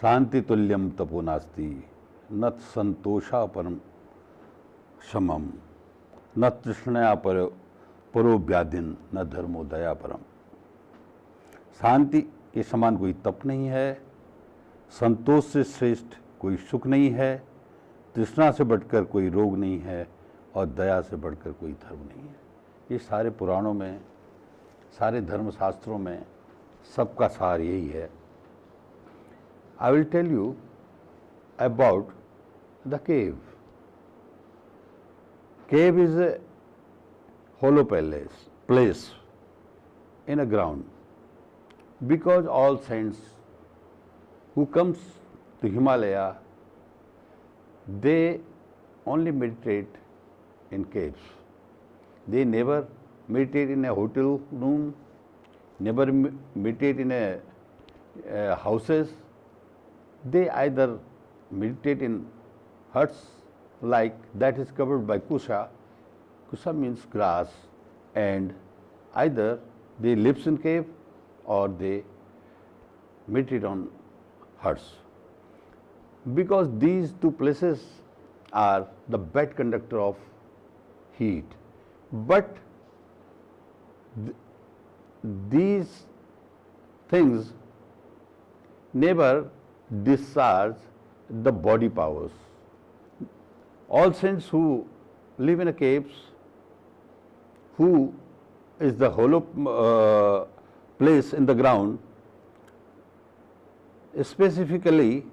शांति तुल्यम तपो नास्ति न संतोषा परम समम न तृष्णया परो व्याधिन न धर्मोदया परम। शांति के समान कोई तप नहीं है, संतोष से श्रेष्ठ कोई सुख नहीं है, तृष्णा से बढ़कर कोई रोग नहीं है और दया से बढ़कर कोई धर्म नहीं है। ये सारे पुराणों में, सारे धर्मशास्त्रों में सबका सार यही है। I will tell you about the cave. Cave is a hollow place in a ground, because all saints who comes to Himalaya, they only meditate in caves. They never meditate in a hotel room, never meditate in a houses. They either meditate in huts like that is covered by kusha. Kusha means grass, and either they lives in cave or they meditate on huts. Because these two places are the bad conductor of heat, but these things never discharge the body powers. All saints who live in a caves, who is the hollow place in the ground, specifically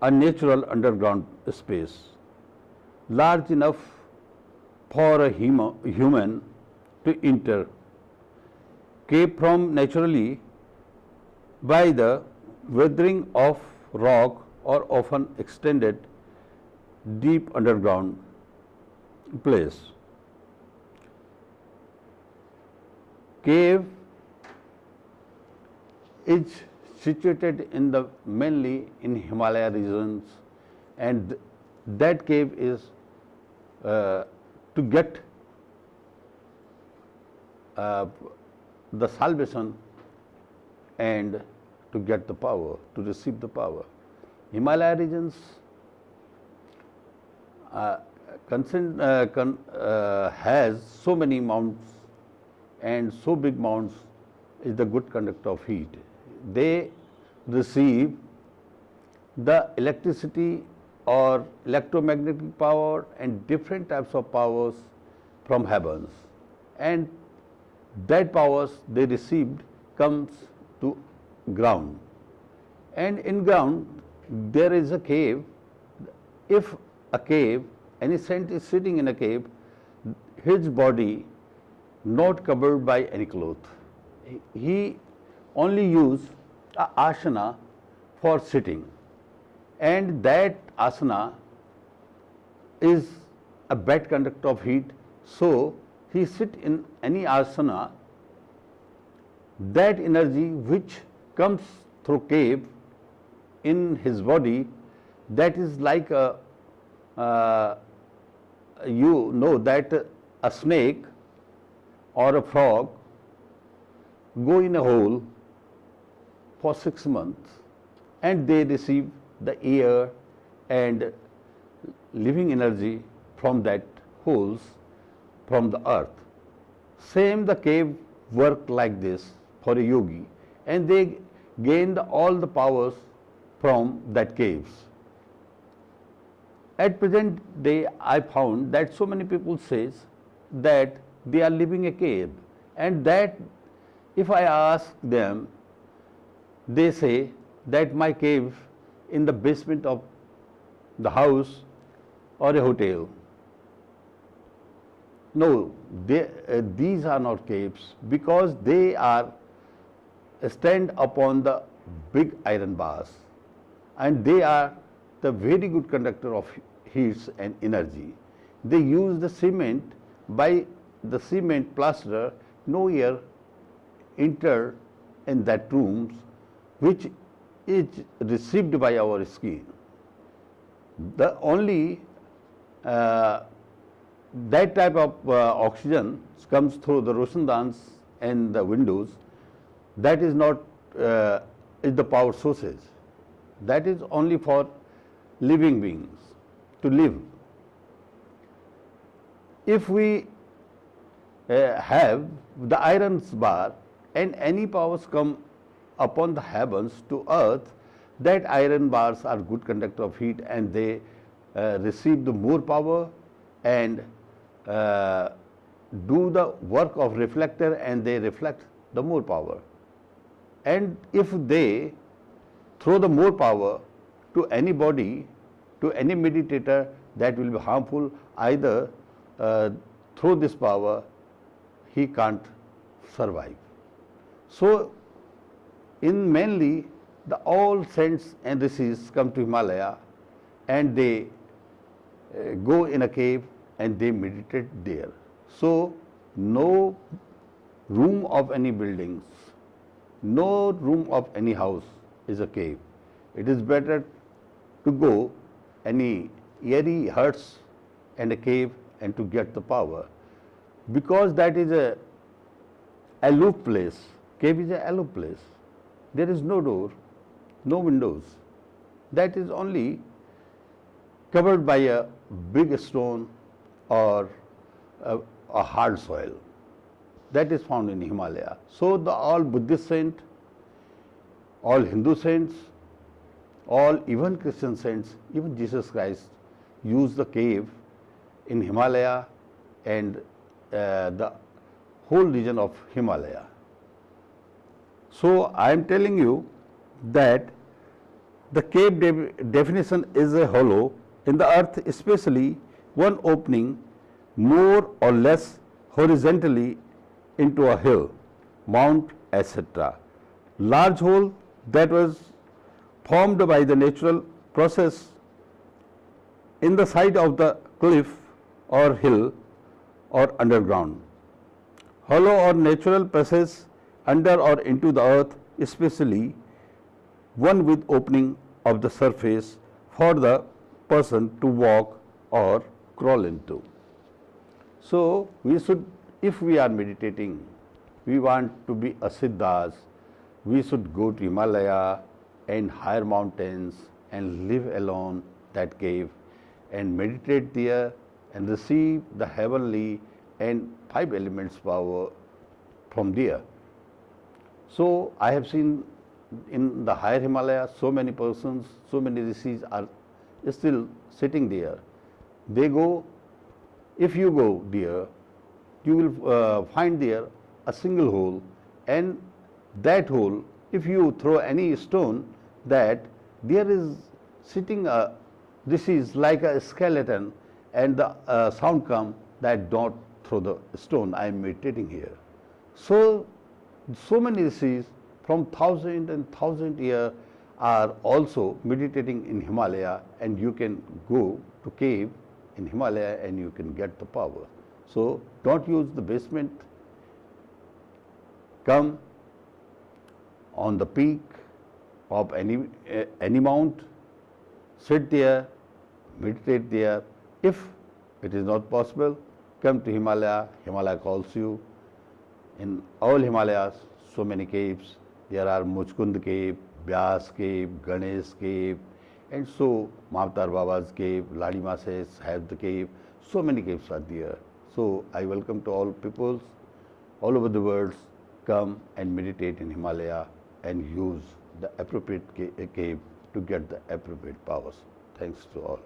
a natural underground space, large enough for a human to enter, kept from naturally by the weathering of rock or often extended deep underground place. Cave is situated in the mainly in Himalaya regions, and that cave is to get the salvation and to get the power, to receive the power. Himalaya regions has so many mounts, and so big mounts is the good conductor of heat. They receive the electricity or electromagnetic power and different types of powers from heavens, and that powers they received comes to ground, and in ground there is a cave. If a cave, any saint is sitting in a cave, his body not covered by any cloth. He only use a asana for sitting, and that asana is a bad conductor of heat, so he sit in any asana. That energy which comes through cave in his body, that is like a you know that a snake or a frog go in a hole for 6 months, and they receive the air and living energy from that holes from the earth. Same the cave work like this for a yogi, and they gained all the powers from that caves. At present day, I found that so many people says that they are living a cave, and that if I ask them, they say that my cave in the basement of the house or a hotel. No, these are not caves, because they are stand upon the big iron bars, and they are the very good conductor of heat and energy. They use the cement. By the cement plaster, no air enter in that rooms, which is received by our skin. The only that type of oxygen comes through the roshandans and the windows. That is not is the power sources. that is only for living beings to live. If we have the iron bar and any powers come upon the heavens to earth, that iron bars are good conductor of heat, and they receive the more power and do the work of reflector, and they reflect the more power. And if they throw the more power to any body, to any meditator, that will be harmful. Either through this power he can't survive. So in mainly the all saints and rishis come to Himalaya, and they go in a cave and they meditate there. So no room of any buildings, no room of any house is a cave. It is better to go any airy huts and a cave and to get the power, because that is a aloof place. Cave is a aloof place. There is no door, no windows. That is only covered by a big stone or a hard soil. That is found in Himalaya. So the all Buddhist saints, all Hindu saints, all even Christian saints, even Jesus Christ used the cave in Himalaya and the whole region of Himalaya. So I am telling you that the cave definition is a hollow in the earth, especially one opening more or less horizontally into a hill, mount, etc. Large hole that was formed by the natural process in the side of the cliff or hill or underground. Hollow or natural passage under or into the earth, especially one with opening of the surface for the person to walk or crawl into. So we should, if we are meditating, we want to be a siddhas, we should go to Himalaya and higher mountains and live alone that cave and meditate there and receive the heavenly and 5 elements power from there. So I have seen in the higher Himalaya so many persons, so many rishis are still sitting there. They go, if you go there, you will find there a single hole, and that hole, if you throw any stone, that there is sitting a rishi is like a skeleton, and the sound come that don't throw the stone, I am meditating here. So many rishis from 1,000 years are also meditating in Himalaya, and you can go to cave in Himalaya and you can get the power. So don't use the basement. Come on the peak of any mount, sit there, meditate there. If it is not possible, come to Himalaya. Himalaya calls you. In all Himalayas, so many caves. There are Muchkund cave, Vyas cave, Ganesh cave, and so Mavatar Baba's cave, Ladima says have the cave. So many caves are there. So I welcome to all peoples all over the world, come and meditate in Himalaya and use the appropriate cave to get the appropriate powers. Thanks to all.